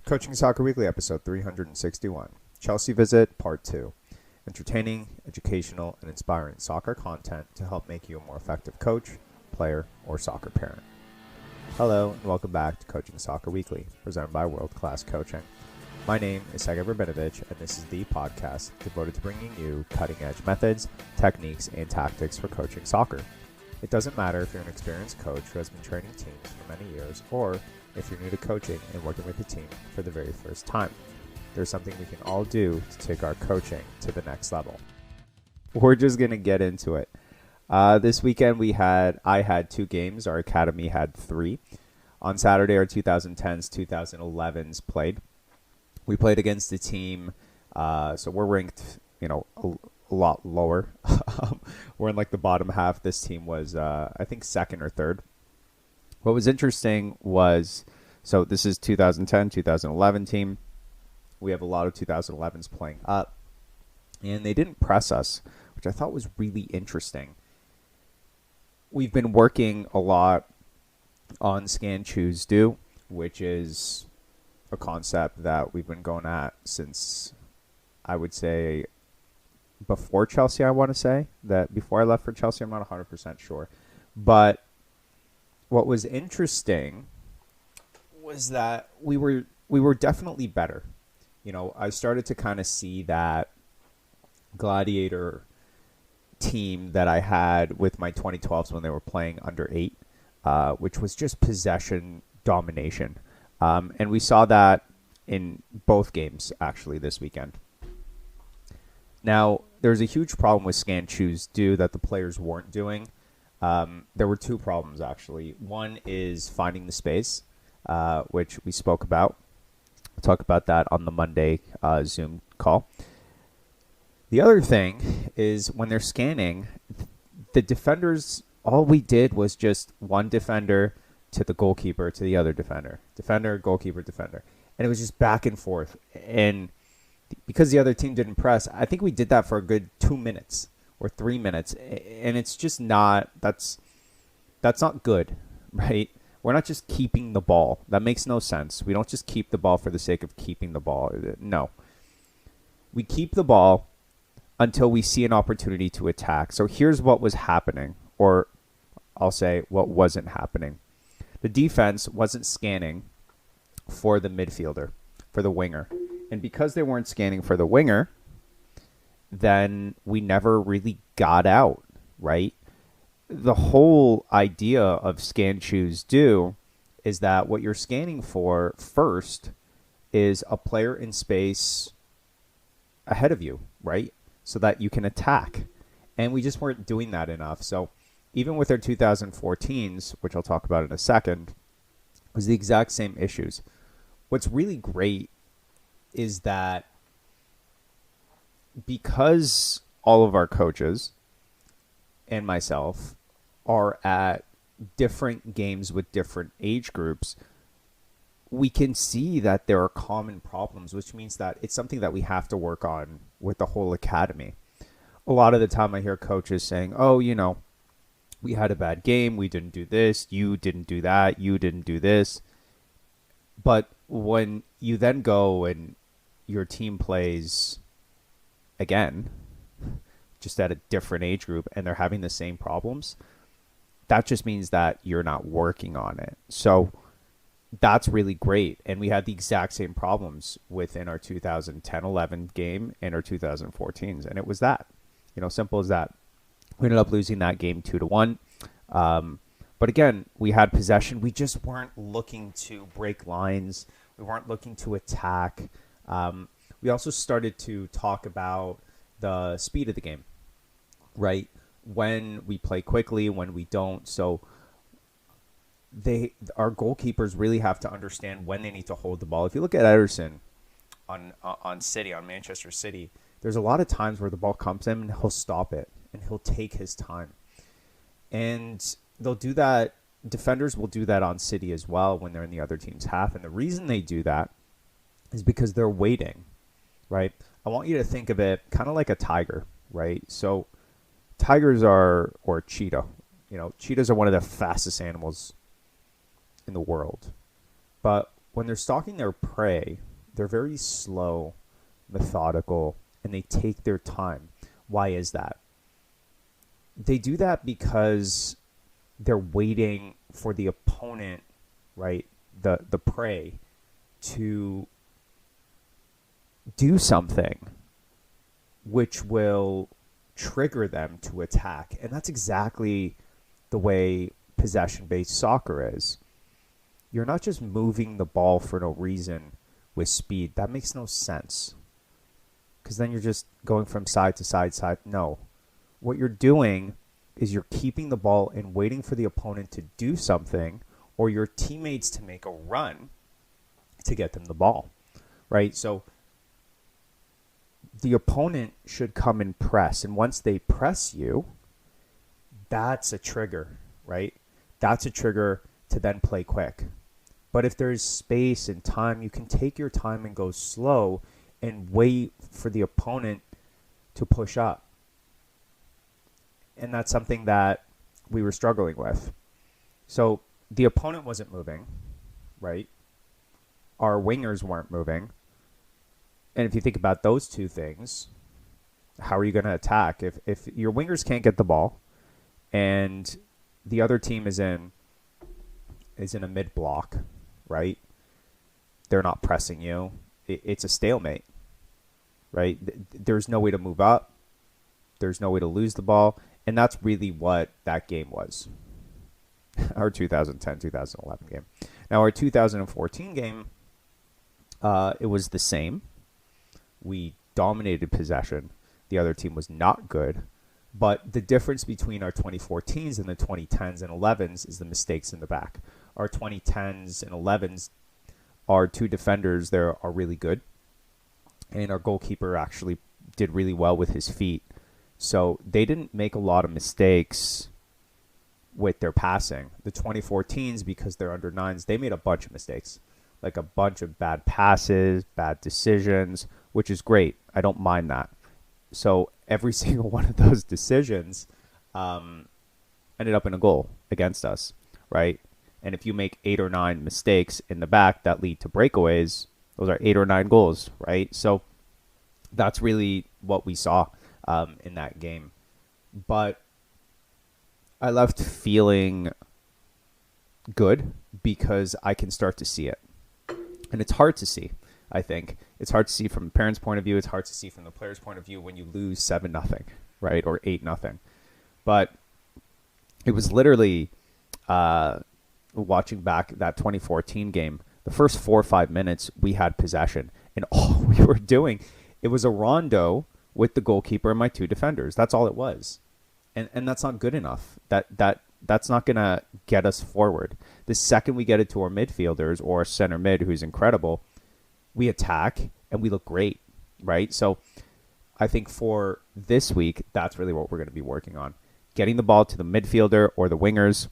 Coaching Soccer Weekly, episode 361. Chelsea Visit, Part 2. Entertaining, educational, and inspiring soccer content to help make you a more effective coach, player, or soccer parent. Hello, and welcome back to Coaching Soccer Weekly, presented by World Class Coaching. My name is Sergej Verbinovich, and this is the podcast devoted to bringing you cutting-edge methods, techniques, and tactics for coaching soccer. It doesn't matter if you're an experienced coach who has been training teams for many years, or if you're new to coaching and working with a team for the very first time. There's something we can all do to take our coaching to the next level. We're just going to get into it. This weekend I had 2 games. Our academy had 3. On Saturday, our 2010s, 2011s played. We played against a team, so we're ranked, a lot lower. We're in like the bottom half. This team was, I think, second or third. What was interesting was, so this is 2010, 2011 team. We have a lot of 2011s playing up, and they didn't press us, which I thought was really interesting. We've been working a lot on scan, choose, do, which is a concept that we've been going at since, I would say, before Chelsea. I want to say that before I left for Chelsea, I'm not 100% sure. But what was interesting was that we were definitely better. I started to kind of see that gladiator team that I had with my 2012s when they were playing under 8, which was just possession domination. And we saw that in both games, actually, this weekend. Now, there's a huge problem with scan, choose, do that the players weren't doing. There were 2 problems, actually. One is finding the space, which we spoke about. We'll talk about that on the Monday Zoom call. The other thing is when they're scanning, the defenders, all we did was just one defender to the goalkeeper to the other defender. Defender, goalkeeper, defender. And it was just back and forth. And because the other team didn't press, I think we did that for a good 2 minutes or 3 minutes. And it's just not, that's not good, right? We're not just keeping the ball. That makes no sense. We don't just keep the ball for the sake of keeping the ball. No. We keep the ball until we see an opportunity to attack. So here's what was happening, or I'll say what wasn't happening. The defense wasn't scanning for the midfielder, for the winger. And because they weren't scanning for the winger, then we never really got out, right? The whole idea of scan, choose, do is that what you're scanning for first is a player in space ahead of you, right? So that you can attack. And we just weren't doing that enough. So even with our 2014s, which I'll talk about in a second, was the exact same issues. What's really great is that because all of our coaches and myself are at different games with different age groups, we can see that there are common problems, which means that it's something that we have to work on with the whole academy. A lot of the time I hear coaches saying, we had a bad game, we didn't do this, you didn't do that, you didn't do this. But when you then go and your team plays again, just at a different age group, and they're having the same problems, that just means that you're not working on it. So that's really great. And we had the exact same problems within our 2010-11 game and our 2014s. And it was that, simple as that. We ended up losing that game 2-1. But again, we had possession. We just weren't looking to break lines. We weren't looking to attack. We also started to talk about the speed of the game, right? When we play quickly, when we don't. So our goalkeepers really have to understand when they need to hold the ball. If you look at Ederson on Manchester City, there's a lot of times where the ball comes in and he'll stop it and he'll take his time. And they'll do that. Defenders will do that on City as well when they're in the other team's half. And the reason they do that is because they're waiting, right? I want you to think of it kind of like a tiger, right? So tigers or cheetah, cheetahs are one of the fastest animals in the world. But when they're stalking their prey, they're very slow, methodical, and they take their time. Why is that? They do that because they're waiting for the opponent, right, the prey, to do something which will trigger them to attack. And that's exactly the way possession-based soccer is. You're not just moving the ball for no reason with speed. That makes no sense. Because then you're just going from side to side. No. What you're doing is you're keeping the ball and waiting for the opponent to do something or your teammates to make a run to get them the ball, right? So the opponent should come and press. And once they press you, that's a trigger, right? That's a trigger to then play quick. But if there's space and time, you can take your time and go slow and wait for the opponent to push up. And that's something that we were struggling with. So the opponent wasn't moving, right? Our wingers weren't moving. And if you think about those two things, how are you going to attack? If your wingers can't get the ball and the other team is in a mid block, right? They're not pressing you. It's a stalemate, right? There's no way to move up. There's no way to lose the ball. And that's really what that game was. Our 2010-2011 game. Now, our 2014 game, it was the same. We dominated possession. The other team was not good. But the difference between our 2014s and the 2010s and 11s is the mistakes in the back. Our 2010s and 11s, our two defenders there are really good. And our goalkeeper actually did really well with his feet. So they didn't make a lot of mistakes with their passing. The 2014s, because they're under nines, they made a bunch of mistakes. Like a bunch of bad passes, bad decisions, which is great. I don't mind that. So every single one of those decisions ended up in a goal against us, right? And if you make 8 or 9 mistakes in the back that lead to breakaways, those are 8 or 9 goals, right? So that's really what we saw in that game. But I left feeling good because I can start to see it. And it's hard to see, I think. It's hard to see from a parent's point of view. It's hard to see from the player's point of view when you lose 7-0, right? Or 8-0. But it was literally watching back that 2014 game. The first 4 or 5 minutes, we had possession. And all we were doing, it was a rondo with the goalkeeper and my two defenders. That's all it was. And that's not good enough. That's not going to get us forward. The second we get it to our midfielders or center mid, who's incredible, we attack and we look great, right? So I think for this week, that's really what we're going to be working on. Getting the ball to the midfielder or the wingers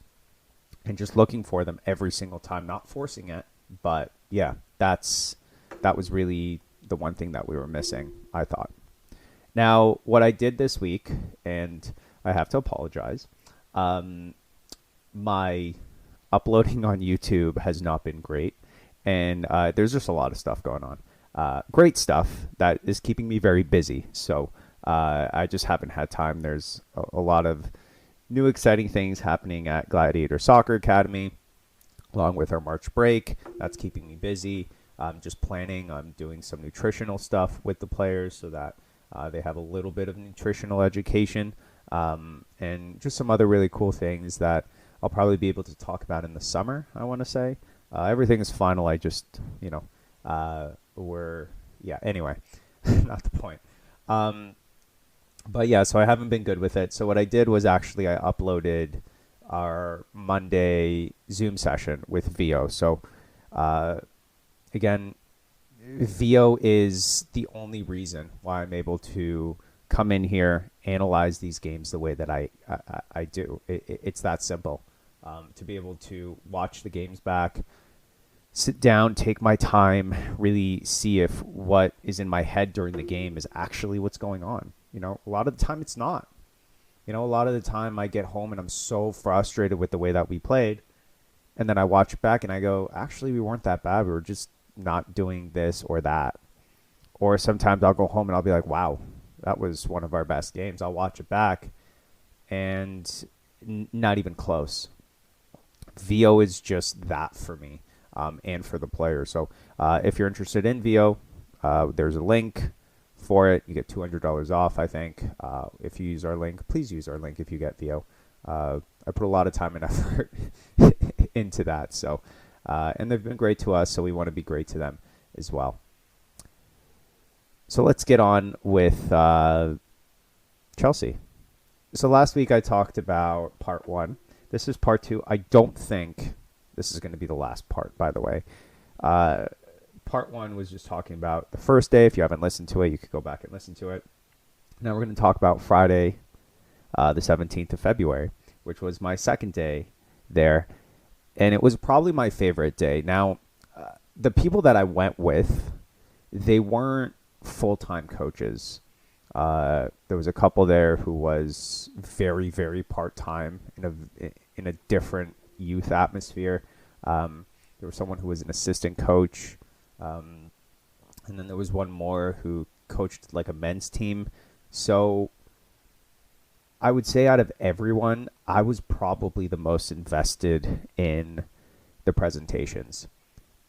and just looking for them every single time, not forcing it. But yeah, that was really the one thing that we were missing, I thought. Now, what I did this week, and I have to apologize, my uploading on YouTube has not been great, and there's just a lot of stuff going on. Great stuff that is keeping me very busy, so I just haven't had time. There's a lot of new exciting things happening at Gladiator Soccer Academy, along with our March break. That's keeping me busy. I'm just planning on doing some nutritional stuff with the players so that they have a little bit of nutritional education, and just some other really cool things that I'll probably be able to talk about in the summer, I want to say. Everything is final. I just, anyway, not the point. But yeah, so I haven't been good with it. So what I did was actually I uploaded our Monday Zoom session with Vio. So again, Vio is the only reason why I'm able to come in here, analyze these games the way that I do. It's that simple. To be able to watch the games back, sit down, take my time, really see if what is in my head during the game is actually what's going on. A lot of the time it's not. A lot of the time I get home and I'm so frustrated with the way that we played, And then I watch it back and I go, actually, we weren't that bad. We were just not doing this or that. Or sometimes I'll go home and I'll be like, wow, that was one of our best games. I'll watch it back and not even close. VO is just that for me, and for the players. So if you're interested in VO, there's a link for it. You get $200 off, I think. If you use our link, please use our link if you get VO. I put a lot of time and effort into that. So, and they've been great to us, so we want to be great to them as well. So let's get on with Chelsea. So last week I talked about part 1. This is part 2. I don't think this is going to be the last part, by the way. Part 1 was just talking about the first day. If you haven't listened to it, you could go back and listen to it. Now we're going to talk about Friday, the 17th of February, which was my second day there. And it was probably my favorite day. Now, the people that I went with, they weren't full-time coaches. There was a couple there who was very, very part-time in a different youth atmosphere. There was someone who was an assistant coach. And then there was one more who coached like a men's team. So I would say out of everyone, I was probably the most invested in the presentations.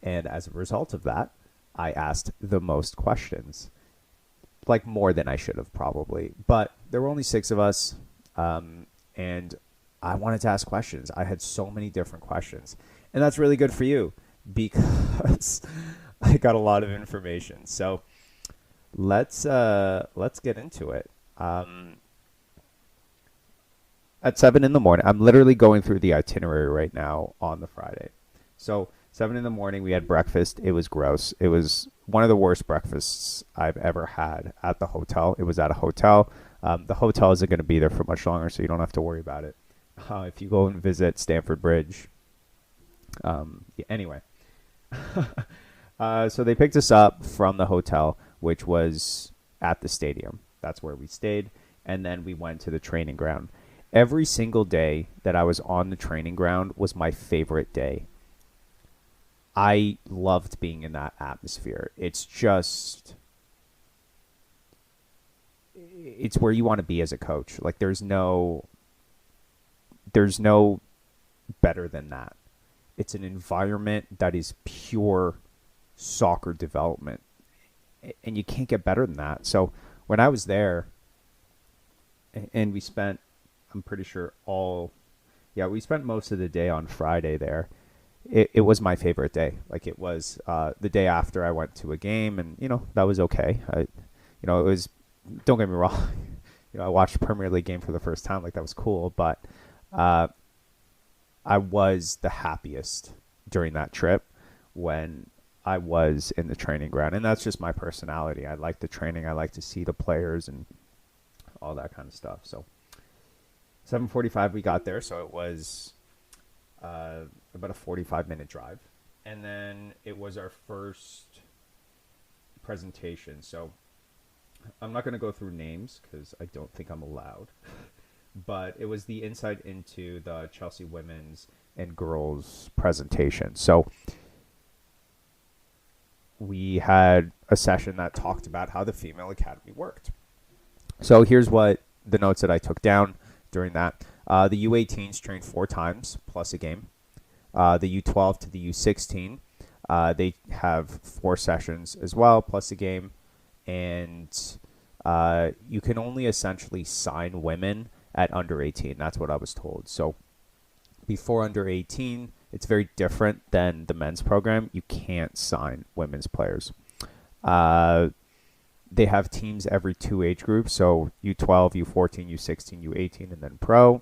And as a result of that, I asked the most questions. Like more than I should have probably. But there were only 6 of us. And I wanted to ask questions. I had so many different questions. And that's really good for you because I got a lot of information. So let's get into it. At 7 in the morning, I'm literally going through the itinerary right now on the Friday. So 7 in the morning, we had breakfast. It was gross. It was one of the worst breakfasts I've ever had at the hotel. It was at a hotel. The hotel isn't going to be there for much longer, so you don't have to worry about it. If you go and visit Stamford Bridge. Anyway. So they picked us up from the hotel, which was at the stadium. That's where we stayed. And then we went to the training ground. Every single day that I was on the training ground was my favorite day. I loved being in that atmosphere. It's where you want to be as a coach. Like there's no better than that. It's an environment that is pure soccer development. And you can't get better than that. So when I was there and we spent, I'm pretty sure we spent most of the day on Friday there. It was my favorite day. Like it was the day after I went to a game, and that was okay. It was. Don't get me wrong. I watched a Premier League game for the first time. Like that was cool, but I was the happiest during that trip when I was in the training ground, and that's just my personality. I like the training. I like to see the players and all that kind of stuff. So 7:45 we got there, so it was about a 45-minute drive. And then it was our first presentation. So I'm not going to go through names because I don't think I'm allowed. But it was the insight into the Chelsea women's and girls presentation. So we had a session that talked about how the female academy worked. So here's what the notes that I took down during that. The U18s trained 4 times plus a game. The U12 to the U16, they have 4 sessions as well plus a game. And you can only essentially sign women at under 18. That's what I was told. So before under 18, it's very different than the men's program. You can't sign women's players. They have teams every 2 age groups, so U12, U14, U16, U18, and then pro.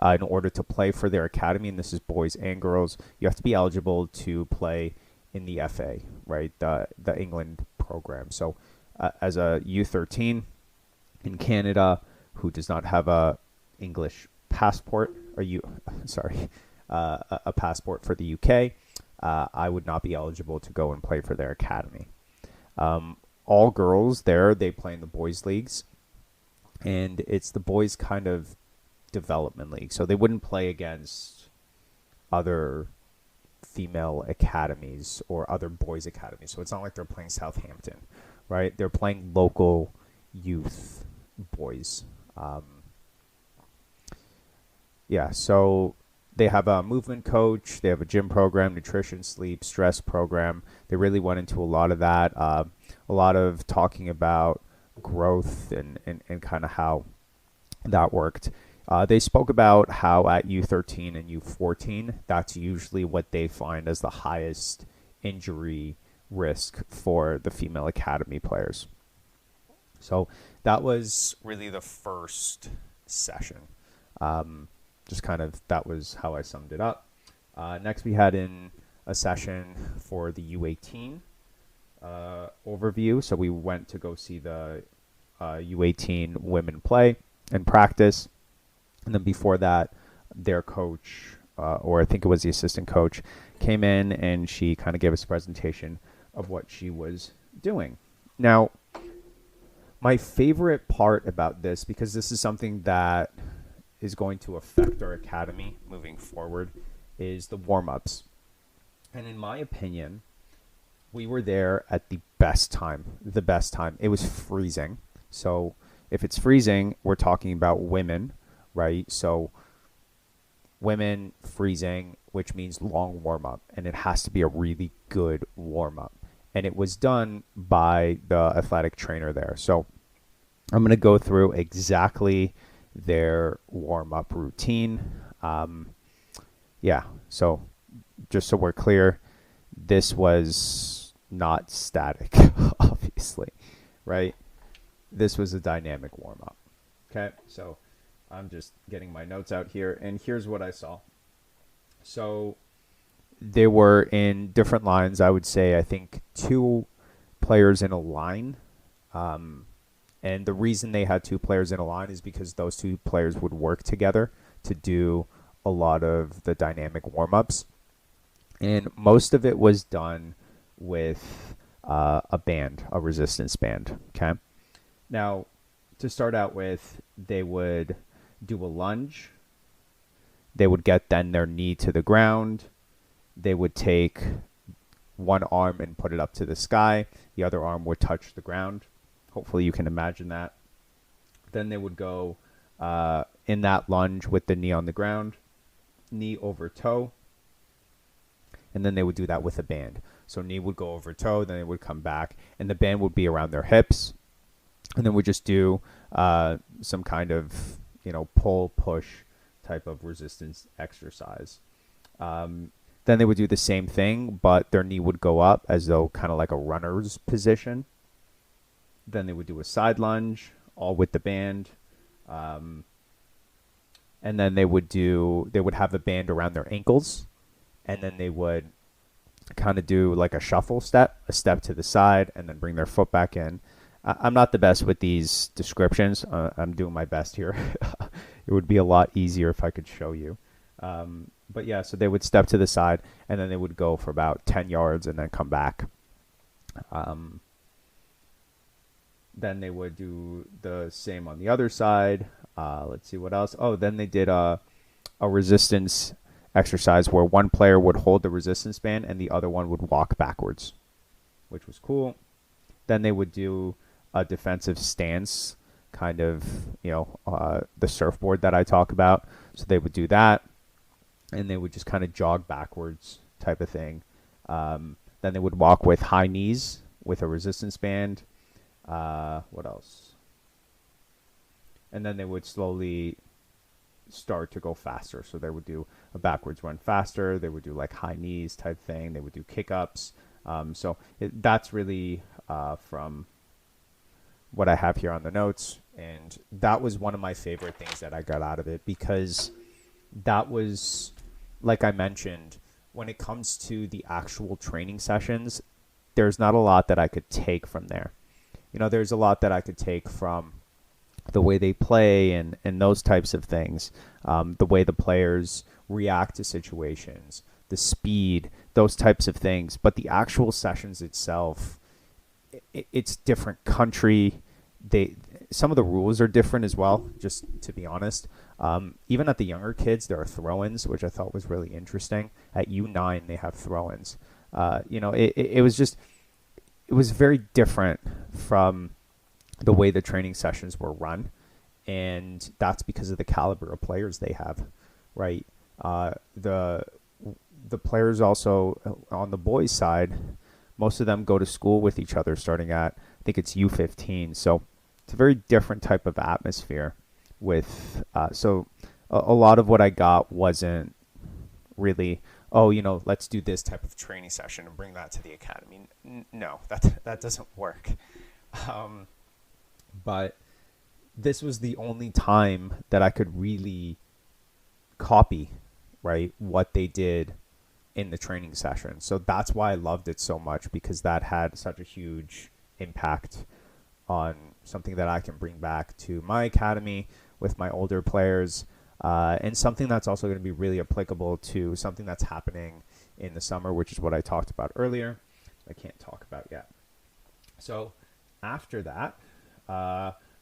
In order to play for their academy, and this is boys and girls, you have to be eligible to play in the FA, right? The England program. So as a U13 in Canada who does not have a English passport, a passport for the UK, I would not be eligible to go and play for their academy. All girls there, they play in the boys' leagues, and it's the boys' kind of development league. So they wouldn't play against other female academies or other boys academies. So it's not like they're playing Southampton, right? They're playing local youth boys. Yeah, so they have a movement coach, they have a gym program, nutrition, sleep, stress program. They really went into a lot of that, a lot of talking about growth and kind of how that worked. They spoke about how at U13 and U14, that's usually what they find as the highest injury risk for the female academy players. So that was really the first session. Just kind of, that was how I summed it up. Next, we had in a session for the U18 overview. So we went to go see the U18 women play and practice. And then before that, their coach, or I think it was the assistant coach, came in and she kind of gave us a presentation of what she was doing. Now, my favorite part about this, because this is something that is going to affect our academy moving forward, is the warm-ups. And in my opinion, we were there at the best time. It was freezing. So if it's freezing, we're talking about women, right? So women freezing, which means long warm-up, and it has to be a really good warm-up. And it was done by the athletic trainer there. So I'm going to go through exactly their warm-up routine. So just so we're clear, this was not static, obviously, right? This was a dynamic warm-up. Okay, so I'm just getting my notes out here, and here's what I saw. So they were in different lines. I would say, I think, 2 players in a line. And the reason they had 2 players in a line is because those 2 players would work together to do a lot of the dynamic warm-ups. And most of it was done with a band, a resistance band. Okay. Now, to start out with, they would do a lunge. They would get then their knee to the ground. They would take one arm and put it up to the sky. The other arm would touch the ground. Hopefully you can imagine that. Then they would go in that lunge with the knee on the ground, knee over toe. And then they would do that with a band. So knee would go over toe, then they would come back, and the band would be around their hips. And then we'd just do some kind of, pull, push type of resistance exercise. Then they would do the same thing, but their knee would go up as though kind of like a runner's position. Then they would do a side lunge, all with the band. And then they would have a band around their ankles. And then they would kind of do like a shuffle step, a step to the side, and then bring their foot back in. I'm not the best with these descriptions. I'm doing my best here. It would be a lot easier if I could show you. But yeah, so they would step to the side, and then they would go for about 10 yards and then come back. Then they would do the same on the other side. Let's see what else. Oh, then they did a resistance exercise where one player would hold the resistance band and the other one would walk backwards, which was cool. Then they would do a defensive stance, kind of, the surfboard that I talk about. So they would do that, and they would just kind of jog backwards type of thing. Then they would walk with high knees with a resistance band. What else? And then they would slowly start to go faster. So they would do a backwards run faster. They would do like high knees type thing. They would do kick-ups. That's really from what I have here on the notes. And that was one of my favorite things that I got out of it, because that was, like I mentioned, when it comes to the actual training sessions, there's not a lot that I could take from there. There's a lot that I could take from the way they play and those types of things, the way the players react to situations, the speed, those types of things. But the actual sessions itself, it's different country. Some of the rules are different as well, just to be honest. Even at the younger kids, there are throw-ins, which I thought was really interesting. At U9, they have throw-ins. It was just, it was very different from the way the training sessions were run. And that's because of the caliber of players they have, right? The players also on the boys' side, most of them go to school with each other starting at, I think it's U15. So it's a very different type of atmosphere with, so a lot of what I got wasn't really, oh, let's do this type of training session and bring that to the academy. No, that doesn't work. But this was the only time that I could really copy, right, what they did in the training session. So that's why I loved it so much, because that had such a huge impact on something that I can bring back to my academy with my older players, and something that's also going to be really applicable to something that's happening in the summer, which is what I talked about earlier. I can't talk about yet. So after that,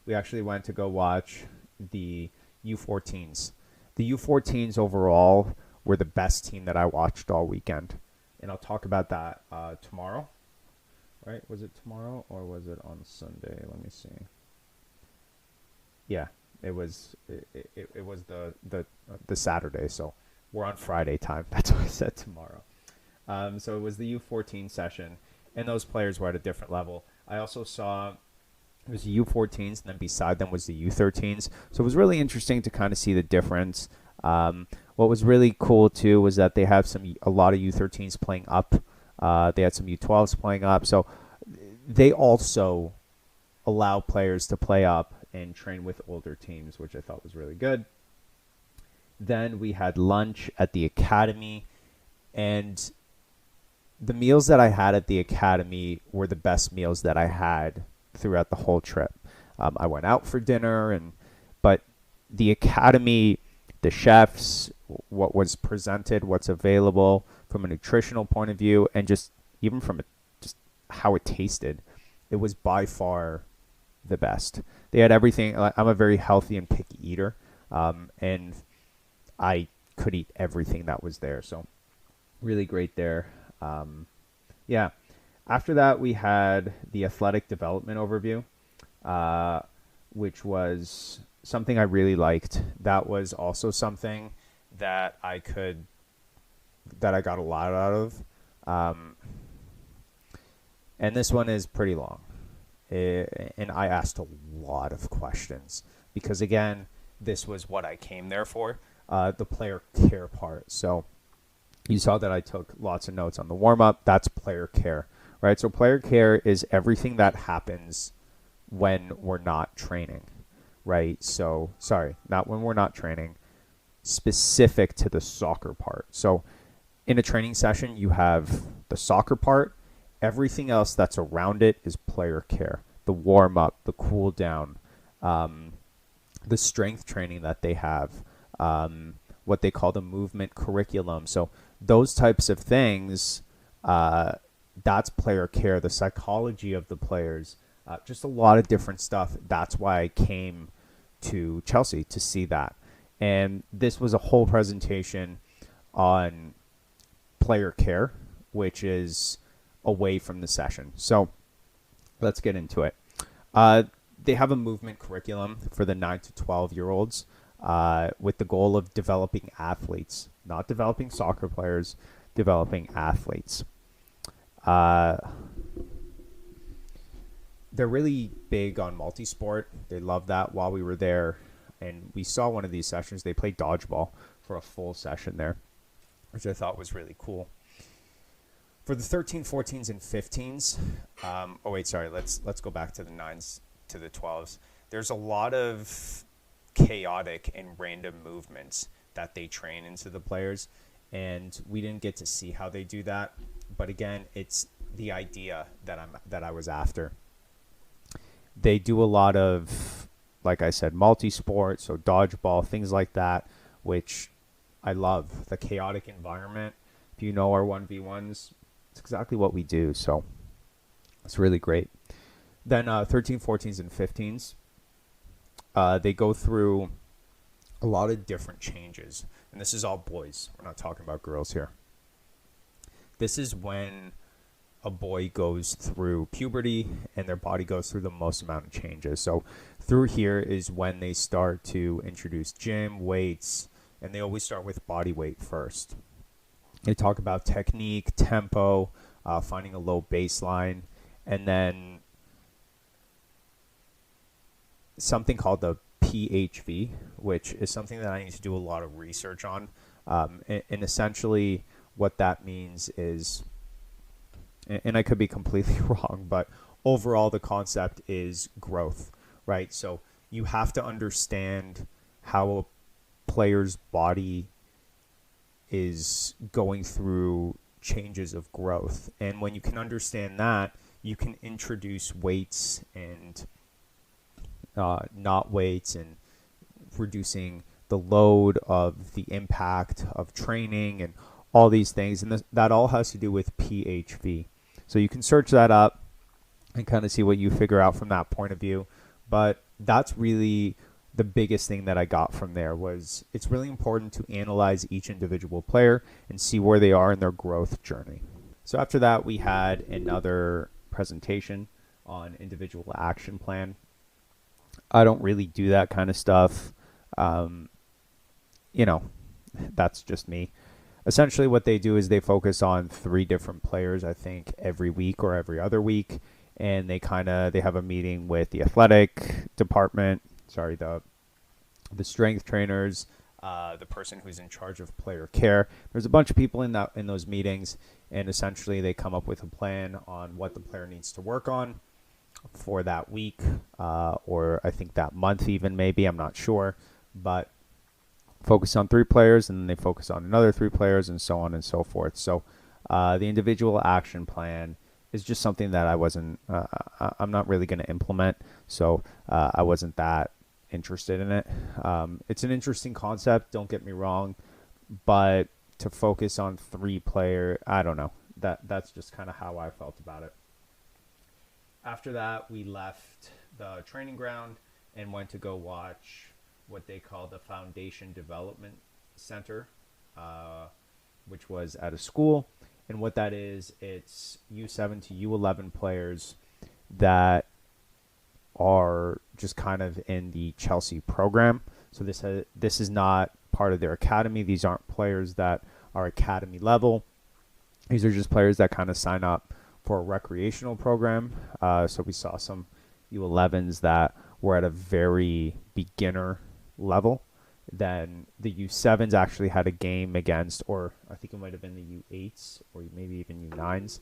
we actually went to go watch the U14s. The U14s overall were the best team that I watched all weekend. And I'll talk about that tomorrow. Right? Was it tomorrow or was it on Sunday? Let me see. Yeah, it was the Saturday, so we're on Friday time. That's why I said tomorrow. So it was the U14 session, and those players were at a different level. I also saw it was the U14s, and then beside them was the U13s. So it was really interesting to kind of see the difference. What was really cool too was that they have a lot of U13s playing up. They had some U12s playing up. So they also allow players to play up and train with older teams, which I thought was really good. Then we had lunch at the academy, and the meals that I had at the academy were the best meals that I had throughout the whole trip. I went out for dinner, but the academy, the chefs, what was presented, what's available from a nutritional point of view, and just even from just how it tasted, it was by far the best. They had everything. I'm a very healthy and picky eater, and I could eat everything that was there. So really great there. Yeah. After that, we had the athletic development overview, which was something I really liked. That was also something that I got a lot out of. And this one is pretty long. And I asked a lot of questions because, again, this was what I came there for, the player care part. So you saw that I took lots of notes on the warm-up. That's player care, right? So player care is everything that happens when we're not training, right? So, sorry, not when we're not training, specific to the soccer part. So in a training session, you have the soccer part. Everything else that's around it is player care. The warm-up, the cool-down, the strength training that they have, what they call the movement curriculum. So those types of things, that's player care, the psychology of the players, just a lot of different stuff. That's why I came to Chelsea to see that. And this was a whole presentation on player care, which is away from the session. So let's get into it. They have a movement curriculum for the 9 to 12-year-olds with the goal of developing athletes, not developing soccer players, developing athletes. They're really big on multi-sport. They love that. While we were there and we saw one of these sessions, they played dodgeball for a full session there, which I thought was really cool. For the 13, 14s, and 15s, let's go back to the 9s to the 12s. There's a lot of chaotic and random movements that they train into the players, and we didn't get to see how they do that. But again, it's the idea that I was after. They do a lot of, like I said, multi-sport, so dodgeball, things like that, which I love. The chaotic environment. If you know our 1v1s, it's exactly what we do, so it's really great. Then 13, 14s, and 15s, they go through a lot of different changes. And this is all boys. We're not talking about girls here. This is when a boy goes through puberty and their body goes through the most amount of changes. So through here is when they start to introduce gym, weights, and they always start with body weight first. They talk about technique, tempo, finding a low baseline, and then something called the PHV, which is something that I need to do a lot of research on. And essentially what that means is, and I could be completely wrong, but overall the concept is growth, right? So you have to understand how a player's body is going through changes of growth. And when you can understand that, you can introduce weights and not weights and reducing the load of the impact of training and all these things. And that all has to do with PHV. So you can search that up and kind of see what you figure out from that point of view. But that's really the biggest thing that I got from there. Was it's really important to analyze each individual player and see where they are in their growth journey. So after that, we had another presentation on individual action plan. I don't really do that kind of stuff. That's just me. Essentially what they do is they focus on 3 different players, I think, every week or every other week. And they have a meeting with the athletic department, the strength trainers, the person who's in charge of player care. There's a bunch of people in those meetings, and essentially they come up with a plan on what the player needs to work on for that week, or I think that month even, maybe, I'm not sure. But focus on 3 players, and then they focus on another 3 players, and so on and so forth. So the individual action plan is just something that I'm not really going to implement. So I wasn't that interested in it. It's an interesting concept, don't get me wrong, but to focus on 3 player, I don't know. That's just kind of how I felt about it. After that, we left the training ground and went to go watch what they call the Foundation Development Center, which was at a school. And what that is, it's U7 to U11 players that are just kind of in the Chelsea program. So this is not part of their academy. These aren't players that are academy level. These are just players that kind of sign up for a recreational program. So we saw some U11s that were at a very beginner level. Then the U7s actually had a game against, or I think it might have been the U8s or maybe even U9s.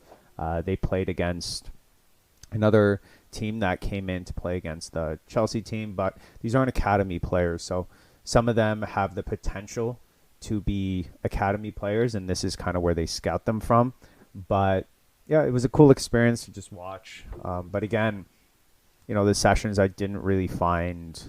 They played against another team that came in to play against the Chelsea team, but these aren't academy players. So some of them have the potential to be academy players, and this is kind of where they scout them from. But yeah, it was a cool experience to just watch. But again, the sessions I didn't really find,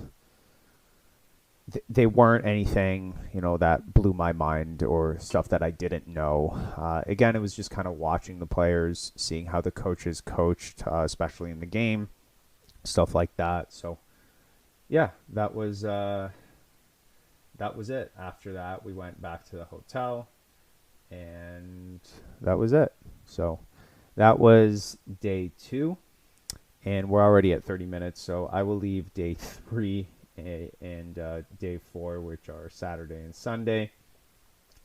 they weren't anything, that blew my mind or stuff that I didn't know. Again, it was just kind of watching the players, seeing how the coaches coached, especially in the game, stuff like that. So yeah, that was it. After that, we went back to the hotel, and that was it. So that was day 2, and we're already at 30 minutes. So I will leave day 3 and day 4, which are Saturday and Sunday,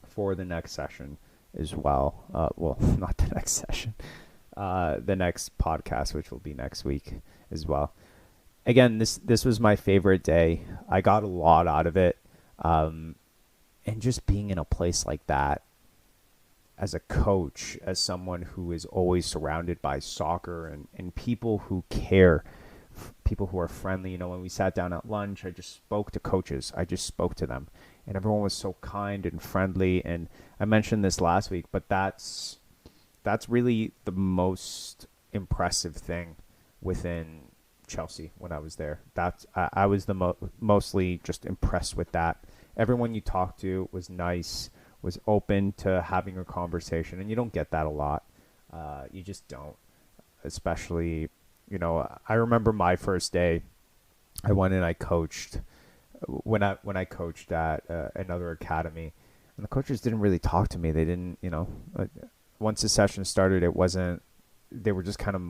for the next session as well. Well, not the next session, the next podcast, which will be next week as well. Again, this was my favorite day. I got a lot out of it. And just being in a place like that as a coach, as someone who is always surrounded by soccer and people who care, people who are friendly. When we sat down at lunch, I just spoke to coaches. I just spoke to them, and everyone was so kind and friendly. And I mentioned this last week, but that's really the most impressive thing within Chelsea when I was there. I was mostly just impressed with that. Everyone you talked to was nice, was open to having a conversation, and you don't get that a lot. You just don't, especially, I remember my first day. I went and I coached when I coached at another academy, and the coaches didn't really talk to me. They didn't, once the session started, it wasn't. They were just kind of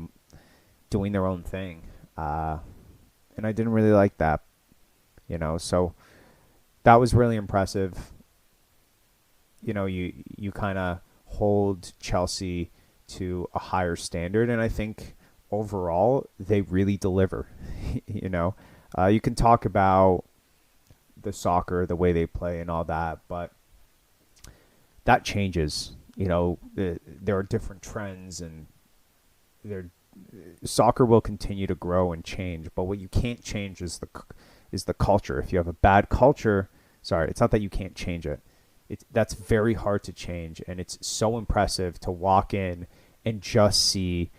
doing their own thing, and I didn't really like that. So that was really impressive. You kind of hold Chelsea to a higher standard, and I think overall they really deliver. You can talk about the soccer, the way they play, and all that, but that changes. There are different trends, and there soccer will continue to grow and change. But what you can't change is the culture. If you have a bad culture, sorry, it's not that you can't change it. That's very hard to change, and it's so impressive to walk in and just see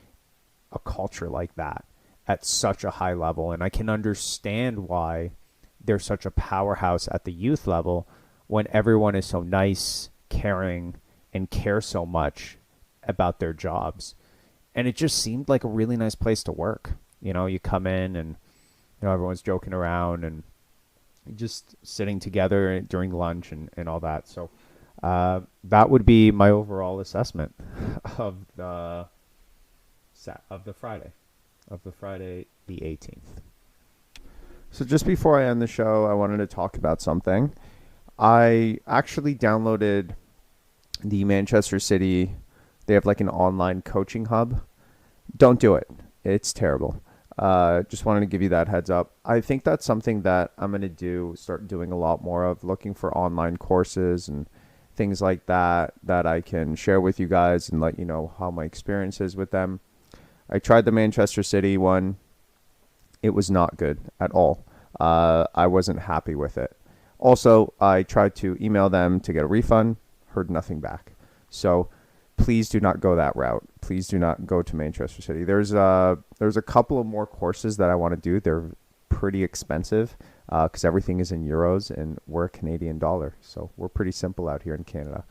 a culture like that at such a high level. And I can understand why they're such a powerhouse at the youth level when everyone is so nice, caring, and care so much about their jobs. And it just seemed like a really nice place to work. You come in and everyone's joking around and just sitting together during lunch and all that. So that would be my overall assessment of the Friday, the 18th. So just before I end the show, I wanted to talk about something. I actually downloaded the Manchester City. They have like an online coaching hub. Don't do it. It's terrible. Just wanted to give you that heads up. I think that's something that I'm going to start doing a lot more of, looking for online courses and things like that I can share with you guys and let you know how my experience is with them. I tried the Manchester City one. It was not good at all. I wasn't happy with it. Also, I tried to email them to get a refund, heard nothing back. So please do not go that route. Please do not go to Manchester City. There's a couple of more courses that I want to do. They're pretty expensive because everything is in euros and we're a Canadian dollar. So we're pretty simple out here in Canada.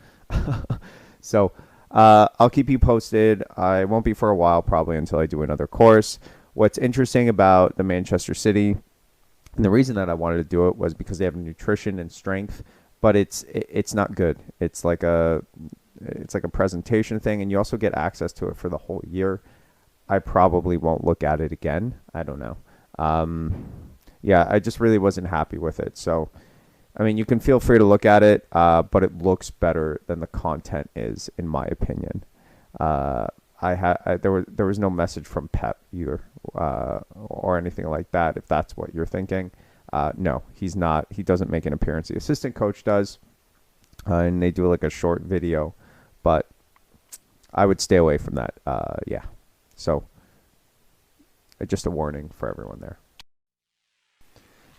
So I'll keep you posted. I won't be for a while, probably until I do another course. What's interesting about the Manchester City, and the reason that I wanted to do it was because they have nutrition and strength, but it's not good. It's like a presentation thing, and you also get access to it for the whole year. I probably won't look at it again. I don't know. Yeah, I just really wasn't happy with it. So, I mean, you can feel free to look at it, but it looks better than the content is, in my opinion. There was no message from Pep either, or anything like that. If that's what you're thinking, no, he's not. He doesn't make an appearance. The assistant coach does, and they do like a short video, but I would stay away from that. Yeah, so just a warning for everyone there.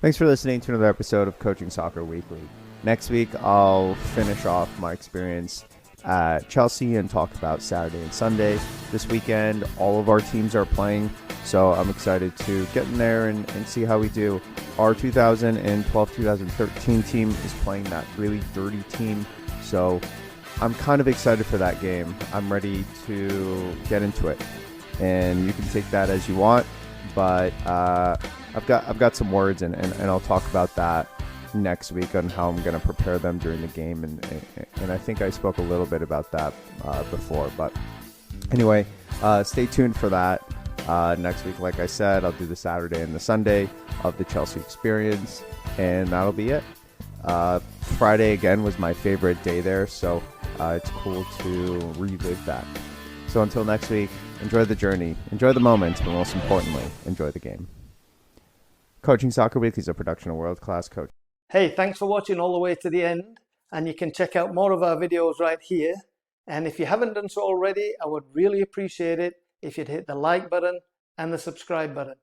Thanks for listening to another episode of Coaching Soccer Weekly. Next week, I'll finish off my experience at Chelsea and talk about Saturday and Sunday. This weekend, all of our teams are playing, so I'm excited to get in there and see how we do. Our 2012-2013 team is playing that really dirty team, so I'm kind of excited for that game. I'm ready to get into it, and you can take that as you want, but I've got some words, and I'll talk about that next week on how I'm going to prepare them during the game, and I think I spoke a little bit about that before, but anyway, stay tuned for that next week. Like I said, I'll do the Saturday and the Sunday of the Chelsea experience, and that'll be it. Friday again was my favorite day there, so it's cool to relive that. So until next week, enjoy the journey, enjoy the moments, but most importantly, enjoy the game. Coaching Soccer Weekly is a production of World Class Coach. Hey, thanks for watching all the way to the end, and you can check out more of our videos right here. And if you haven't done so already, I would really appreciate it if you'd hit the like button and the subscribe button.